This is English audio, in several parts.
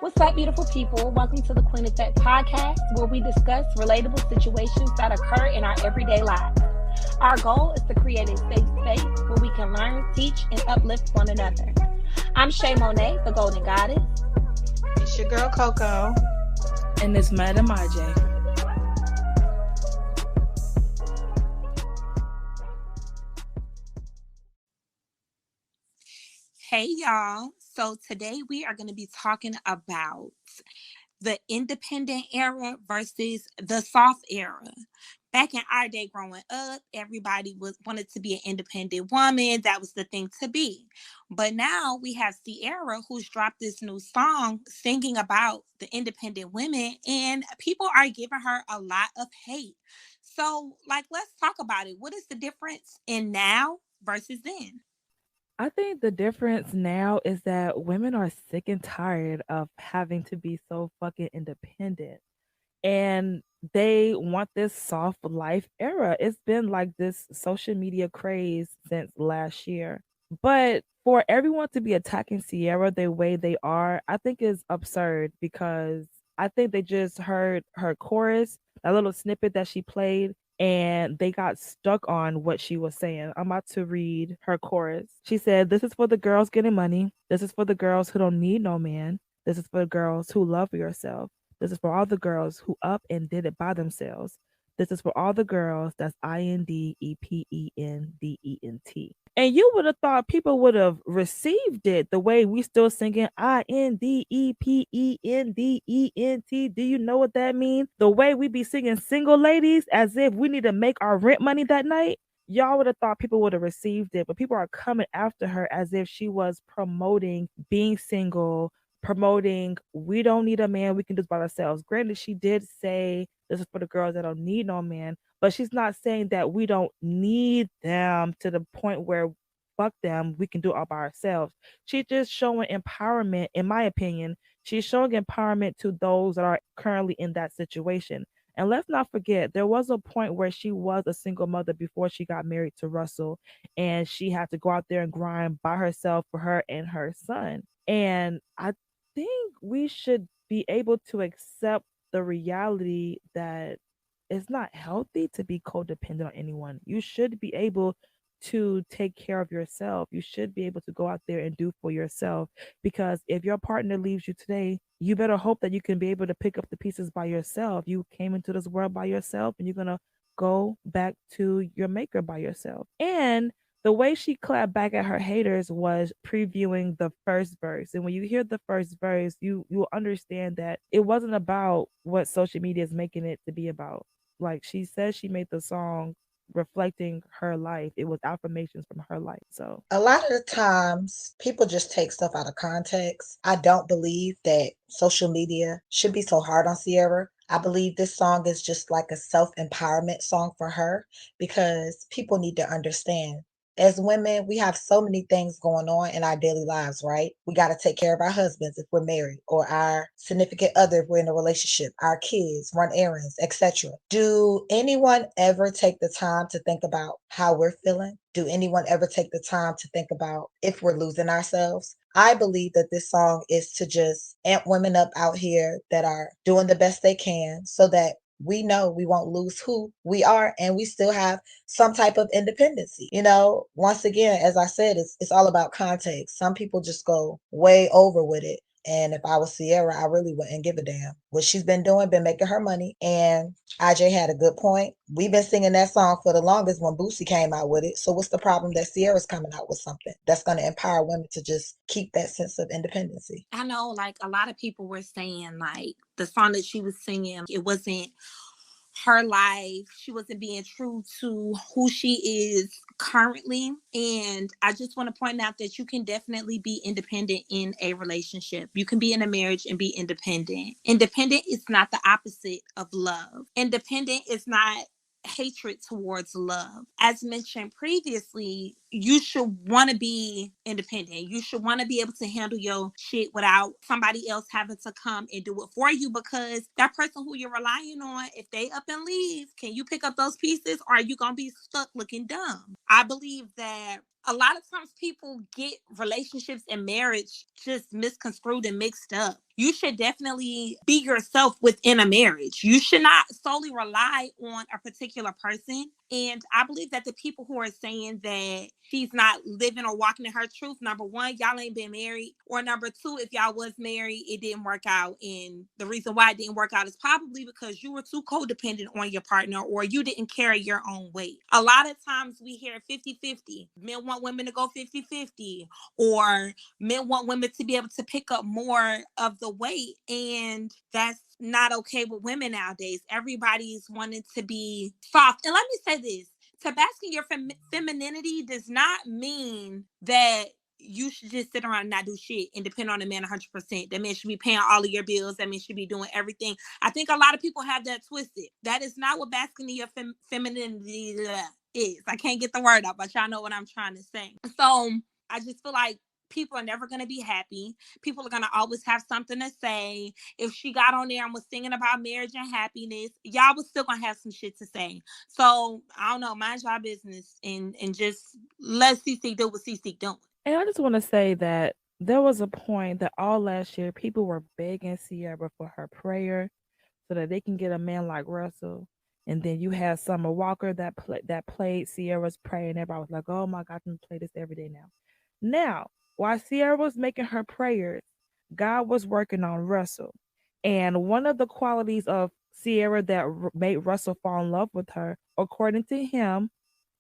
What's up, beautiful people? Welcome to the Queen Effect podcast, where we discuss relatable situations that occur in our everyday lives. Our goal is to create a safe space where we can learn, teach, and uplift one another. I'm Shay Monet, the Golden Goddess. It's your girl Coco. And it's Madam IJ. Hey, y'all. So today we are going to be talking about the independent era versus the soft era. Back in our day growing up, everybody wanted to be an independent woman. That was the thing to be. But now we have Ciara, who's dropped this new song singing about the independent women, and people are giving her a lot of hate. So, let's talk about it. What is the difference in now versus then? I think the difference now is that women are sick and tired of having to be so fucking independent. And they want this soft life era. It's been like this social media craze since last year. But for everyone to be attacking Ciara the way they are, I think is absurd because I think they just heard her chorus, that little snippet that she played, and they got stuck on what she was saying. I'm about to read her chorus. She said, "This is for the girls getting money. This is for the girls who don't need no man. This is for the girls who love yourself. This is for all the girls who up and did it by themselves. This is for all the girls that's INDEPENDENT." And you would have thought people would have received it the way we still singing INDEPENDENT. Do you know what that means? The way we be singing single ladies as if we need to make our rent money that night. Y'all would have thought people would have received it, but people are coming after her as if she was promoting being single, promoting we don't need a man, we can do this by ourselves. Granted, she did say this is for the girls that don't need no man, but she's not saying that we don't need them to the point where fuck them, we can do it all by ourselves. She's just showing empowerment, in my opinion. She's showing empowerment to those that are currently in that situation. And let's not forget, there was a point where she was a single mother before she got married to Russell, and she had to go out there and grind by herself for her and her son. And I think we should be able to accept the reality that it's not healthy to be codependent on anyone. You should be able to take care of yourself. You should be able to go out there and do for yourself, because if your partner leaves you today, you better hope that you can be able to pick up the pieces by yourself. You came into this world by yourself, and you're going to go back to your maker by yourself. And the way she clapped back at her haters was previewing the first verse. And when you hear the first verse, you will understand that it wasn't about what social media is making it to be about. Like she says, she made the song reflecting her life. It was affirmations from her life. So A lot of the times, people just take stuff out of context. I don't believe that social media should be so hard on Ciara. I believe this song is just like a self empowerment song for her because people need to understand. As women, we have so many things going on in our daily lives, right? We got to take care of our husbands if we're married, or our significant other if we're in a relationship, our kids, run errands, etc. Do anyone ever take the time to think about how we're feeling? Do anyone ever take the time to think about if we're losing ourselves? I believe that this song is to just amp women up out here that are doing the best they can so that we know we won't lose who we are and we still have some type of independency. Once again, as I said, it's all about context. Some people just go way over with it. And if I was Ciara, I really wouldn't give a damn. What she's been doing, been making her money. And IJ had a good point. We've been singing that song for the longest when Boosie came out with it. So what's the problem that Ciara's coming out with something that's going to empower women to just keep that sense of independency? I know, a lot of people were saying, the song that she was singing, it wasn't her life. She wasn't being true to who she is currently. And I just want to point out that you can definitely be independent in a relationship. You can be in a marriage and be independent. Independent is not the opposite of love. Independent is not hatred towards love. As mentioned previously, you should want to be independent. You should want to be able to handle your shit without somebody else having to come and do it for you, because that person who you're relying on, if they up and leave, can you pick up those pieces, or are you going to be stuck looking dumb? I believe that a lot of times people get relationships and marriage just misconstrued and mixed up. You should definitely be yourself within a marriage. You should not solely rely on a particular person. And I believe that the people who are saying that she's not living or walking in her truth, number one, y'all ain't been married. Or number two, if y'all was married, it didn't work out. And the reason why it didn't work out is probably because you were too codependent on your partner, or you didn't carry your own weight. A lot of times we hear 50-50. Men want women to go 50-50, or men want women to be able to pick up more of the weight. And that's not okay with women nowadays. Everybody's wanting to be soft. And let me say this, to bask in your femininity does not mean that you should just sit around and not do shit and depend on a man 100%. That man should be paying all of your bills. That man should be doing everything. I think a lot of people have that twisted. That is not what basking in your femininity is. I can't get the word out, but y'all know what I'm trying to say. So I just feel like people are never going to be happy. People are going to always have something to say. If she got on there and was singing about marriage and happiness, y'all was still going to have some shit to say. So I don't know, mind your business, and just let CC do what CC doing. And I just want to say that there was a point that all last year people were begging Ciara for her prayer so that they can get a man like Russell. And then you had Summer Walker that played Ciara's prayer, and everybody was like, "Oh my God, I'm gonna play this every day now." Now, while Ciara was making her prayers, God was working on Russell, and one of the qualities of Ciara that made Russell fall in love with her, according to him,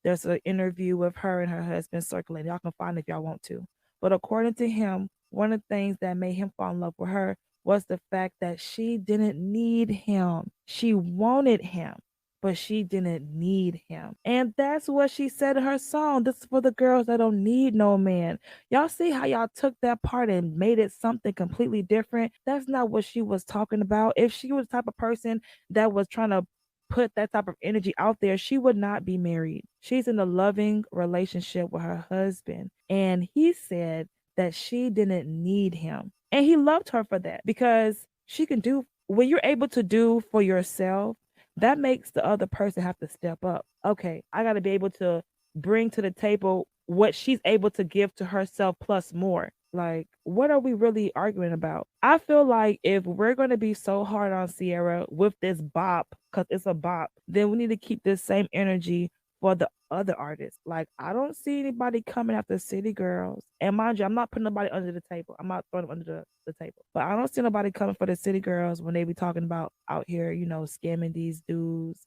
there's an interview with her and her husband circulating. Y'all can find it if y'all want to. But according to him, one of the things that made him fall in love with her was the fact that she didn't need him. She wanted him, but she didn't need him. And that's what she said in her song. This is for the girls that don't need no man. Y'all see how y'all took that part and made it something completely different? That's not what she was talking about. If she was the type of person that was trying to put that type of energy out there, she would not be married. She's in a loving relationship with her husband. And he said that she didn't need him. And he loved her for that because she can do when you're able to do for yourself, that makes the other person have to step up. Okay, I got to be able to bring to the table what she's able to give to herself plus more. Like, what are we really arguing about? I feel like if we're going to be so hard on Ciara with this bop, because it's a bop, then we need to keep this same energy for the other artists. Like, I don't see anybody coming after City Girls. And mind you, I'm not putting nobody under the table. I'm not throwing them under the table. But I don't see nobody coming for the City Girls when they be talking about out here, scamming these dudes,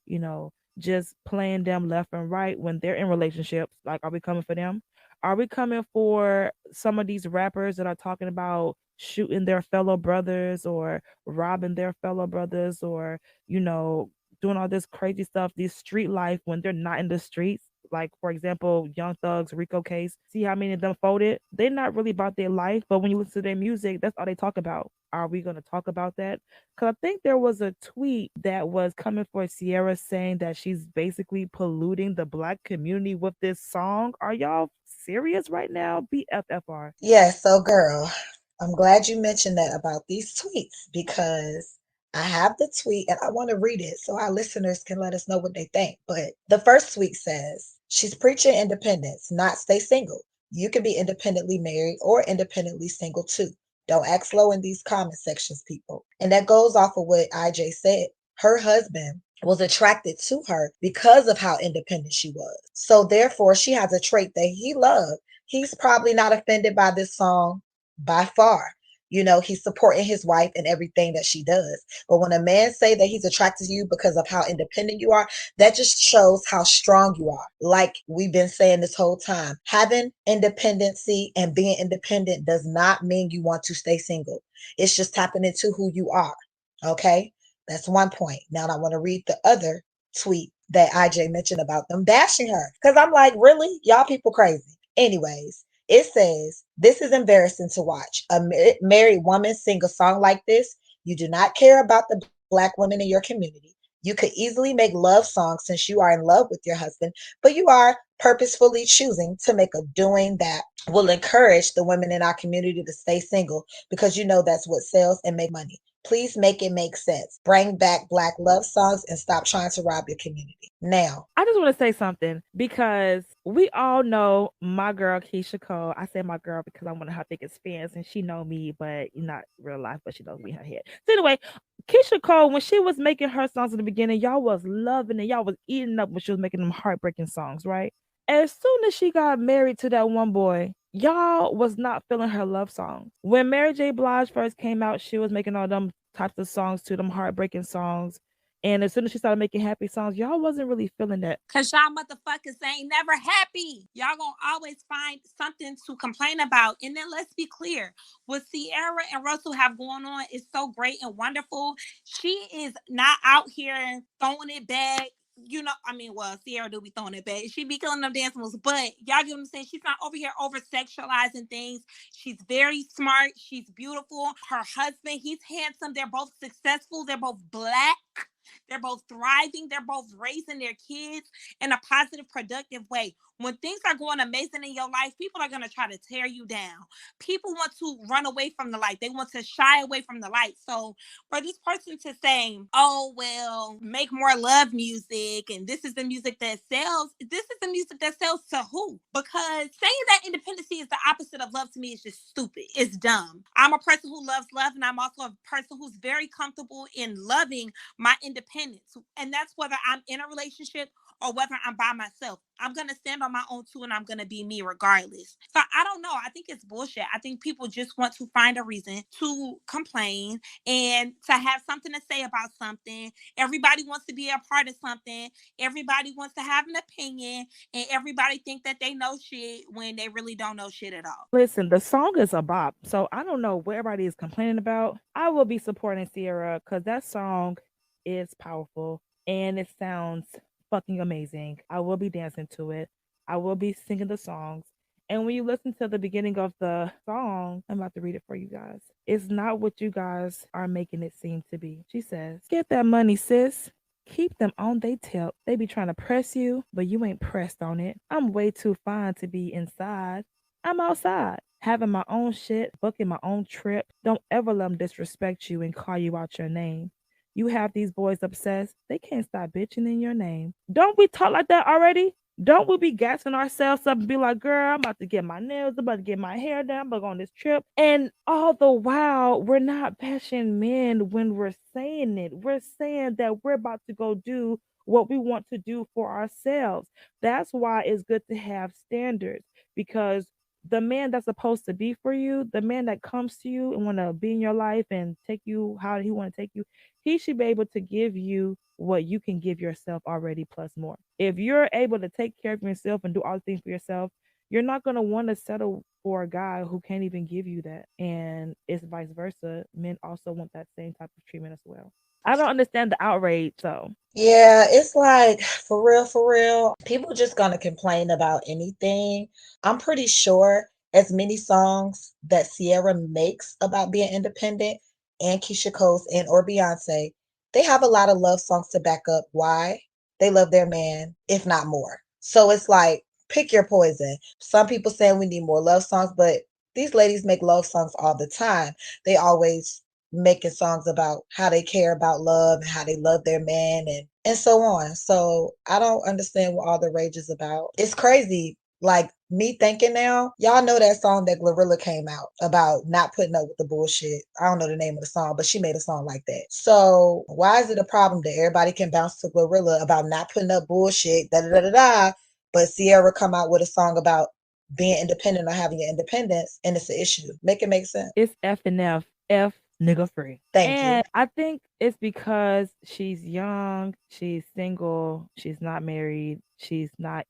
just playing them left and right when they're in relationships. Like, are we coming for them? Are we coming for some of these rappers that are talking about shooting their fellow brothers or robbing their fellow brothers or, doing all this crazy stuff, this street life when they're not in the streets? Like, for example, Young Thug's Rico case. See how many of them folded? They're not really about their life, but when you listen to their music, that's all they talk about. Are we going to talk about that? Because I think there was a tweet that was coming for Ciara saying that she's basically polluting the black community with this song. Are y'all serious right now? BFFR. Yeah, so girl, I'm glad you mentioned that about these tweets because I have the tweet and I want to read it so our listeners can let us know what they think. But the first tweet says, she's preaching independence, not stay single. You can be independently married or independently single too. Don't act slow in these comment sections, people. And that goes off of what IJ said. Her husband was attracted to her because of how independent she was. So therefore, she has a trait that he loved. He's probably not offended by this song by far. He's supporting his wife and everything that she does. But when a man say that he's attracted to you because of how independent you are, that just shows how strong you are. Like we've been saying this whole time, having independency and being independent does not mean you want to stay single. It's just tapping into who you are. Okay. That's one point. Now I want to read the other tweet that IJ mentioned about them bashing her. Because I'm like, really? Y'all people crazy. Anyways, it says, this is embarrassing to watch. A married woman sing a song like this. You do not care about the black women in your community. You could easily make love songs since you are in love with your husband, but you are purposefully choosing to make a doing that will encourage the women in our community to stay single because you know that's what sells and make money. Please make it make sense. Bring back black love songs and stop trying to rob your community. Now, I just want to say something because we all know my girl Keisha Cole. I say my girl because I'm one of her biggest fans, and she know me, but not real life, but she knows me in her head. So anyway, Keisha Cole, when she was making her songs in the beginning, y'all was loving it. Y'all was eating up when she was making them heartbreaking songs, right? As soon as she got married to that one boy, y'all was not feeling her love songs. When Mary J. Blige first came out, she was making all them types of songs to them heartbreaking songs. And as soon as she started making happy songs, y'all wasn't really feeling that. Cause y'all motherfuckers ain't never happy. Y'all gonna always find something to complain about. And then let's be clear, what Ciara and Russell have going on is so great and wonderful. She is not out here throwing it back. You know, I mean, well, Ciara do be throwing it back. She be killing them dance moves, but y'all get what I'm saying? She's not over here over sexualizing things. She's very smart. She's beautiful. Her husband, he's handsome. They're both successful. They're both black. They're both thriving. They're both raising their kids in a positive, productive way. When things are going amazing in your life, people are going to try to tear you down. People want to run away from the light. They want to shy away from the light. So for this person to say, oh, well, make more love music and this is the music that sells, this is the music that sells to who? Because saying that independency is the opposite of love to me is just stupid. It's dumb. I'm a person who loves love, and I'm also a person who's very comfortable in loving my independence. And that's whether I'm in a relationship or whether I'm by myself. I'm going to stand on my own too, and I'm going to be me regardless. So I don't know. I think it's bullshit. I think people just want to find a reason to complain and to have something to say about something. Everybody wants to be a part of something. Everybody wants to have an opinion, and everybody think that they know shit when they really don't know shit at all. Listen, the song is a bop, so I don't know what everybody is complaining about. I will be supporting Ciara because that song is powerful and it sounds fucking amazing. I will be dancing to it. I will be singing the songs. And when you listen to the beginning of the song, I'm about to read it for you guys. It's not what you guys are making it seem to be. She says, "Get that money, sis. Keep them on they tip. They be trying to press you, but you ain't pressed on it. I'm way too fine to be inside. I'm outside, having my own shit, booking my own trip. Don't ever let them disrespect you and call you out your name. You have these boys obsessed. They can't stop bitching in your name. Don't we talk like that already? Don't we be gassing ourselves up and be like, girl, I'm about to get my nails, I'm about to get my hair done, I'm about to go on this trip. And all the while, we're not bashing men when we're saying it. We're saying that we're about to go do what we want to do for ourselves. That's why it's good to have standards because the man that's supposed to be for you, the man that comes to you and want to be in your life and take you how he want to take you, he should be able to give you what you can give yourself already plus more. If you're able to take care of yourself and do all the things for yourself, you're not going to want to settle for a guy who can't even give you that. And it's vice versa. Men also want that same type of treatment as well. I don't understand the outrage, so yeah, it's like for real. People just gonna complain about anything. I'm pretty sure as many songs that Sierra makes about being independent and Keisha Cole's and or Beyonce, they have a lot of love songs to back up why they love their man, if not more. So it's like pick your poison. Some people saying we need more love songs, but these ladies make love songs all the time. They always making songs about how they care about love and how they love their man and so on. So I don't understand what all the rage is about. It's crazy. Like me thinking now, y'all know that song that Glorilla came out about not putting up with the bullshit. I don't know the name of the song, but she made a song like that. So why is it a problem that everybody can bounce to Glorilla about not putting up bullshit, da da da da da, but Sierra come out with a song about being independent or having your independence and it's an issue. Make it make sense. it's F and F nigga free. Thank you. And I think it's because she's young, she's single, she's not married, she's not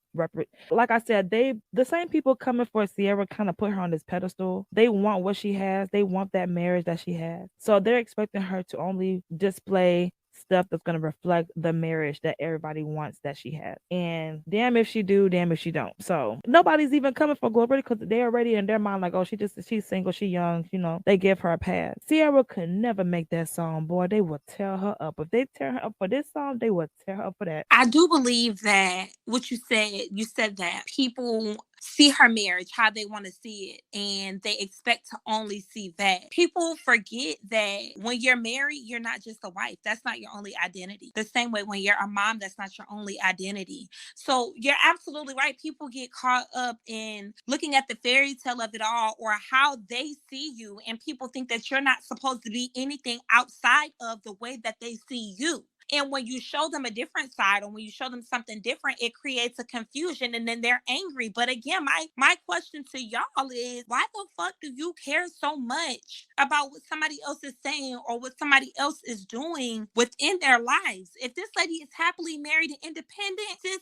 like I said, the same people coming for Sierra kind of put her on this pedestal. They want what she has, they want that marriage that she has. So they're expecting her to only display stuff that's going to reflect the marriage that everybody wants that she has. And damn if she do, damn if she don't. So nobody's even coming for Gloria because they already in their mind like, oh, she's single, she young, they give her a pass. Ciara could never make that song, boy. They would tear her up. If they tear her up for this song, they would tear her up for that. I do believe that what you said that people see her marriage how they want to see it, and they expect to only see that. People forget that when you're married, you're not just a wife. That's not your only identity. The same way when you're a mom, that's not your only identity. So you're absolutely right. People get caught up in looking at the fairy tale of it all, or how they see you, and people think that you're not supposed to be anything outside of the way that they see you. And when you show them a different side, or when you show them something different, it creates a confusion, and then they're angry. But again, my question to y'all is, why the fuck do you care so much about what somebody else is saying or what somebody else is doing within their lives? If this lady is happily married and independent, sis,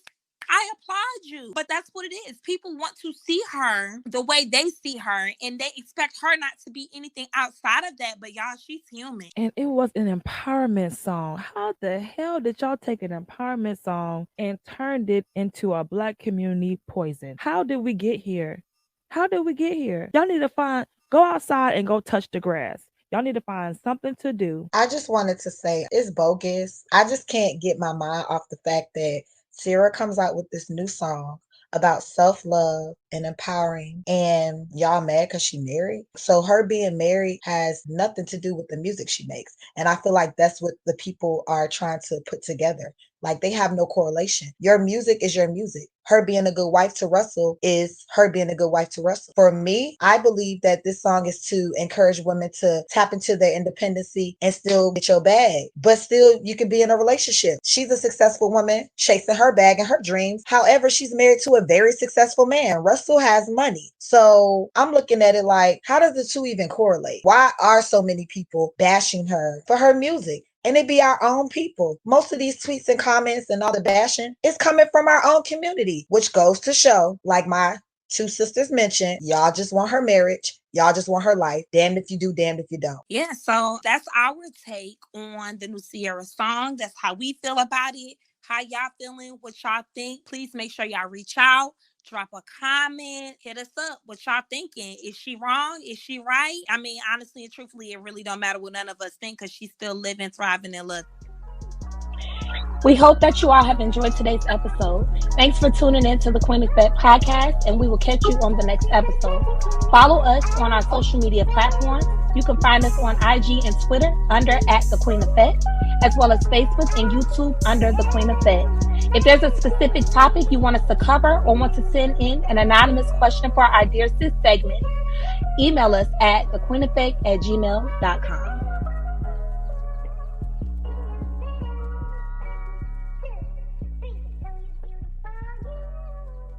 I applaud you. But that's what it is. People want to see her the way they see her, and they expect her not to be anything outside of that. But y'all, she's human. And it was an empowerment song. How the hell did y'all take an empowerment song and turned it into a Black community poison? How did we get here? How did we get here? Y'all need to go outside and go touch the grass. Y'all need to find something to do. I just wanted to say it's bogus. I just can't get my mind off the fact that Ciara comes out with this new song about self-love and empowering, and y'all mad because she married. So her being married has nothing to do with the music she makes. And I feel like that's what the people are trying to put together. Like, they have no correlation. Your music is your music. Her being a good wife to Russell is her being a good wife to Russell. For me, I believe that this song is to encourage women to tap into their independency and still get your bag. But still, you can be in a relationship. She's a successful woman chasing her bag and her dreams. However, she's married to a very successful man. Russell has money. So I'm looking at it like, how does the two even correlate? Why are so many people bashing her for her music? And it be our own people. Most of these tweets and comments and all the bashing is coming from our own community, which goes to show, like my two sisters mentioned, y'all just want her marriage. Y'all just want her life. Damned if you do, damned if you don't. Yeah, so that's our take on the new Ciara song. That's how we feel about it. How y'all feeling? What y'all think? Please make sure y'all reach out. Drop a comment, hit us up. What y'all thinking? Is she wrong? Is she right? I mean, honestly and truthfully, it really don't matter what none of us think, because she's still living, thriving, and loving. We hope that you all have enjoyed today's episode. Thanks for tuning in to the Queen Effect podcast, and we will catch you on the next episode. Follow us on our social media platforms. You can find us on IG and Twitter under @TheQueenEffect, as well as Facebook and YouTube under The Queen Effect. If there's a specific topic you want us to cover, or want to send in an anonymous question for our Dear Sis segment, email us at thequeeneffect@gmail.com.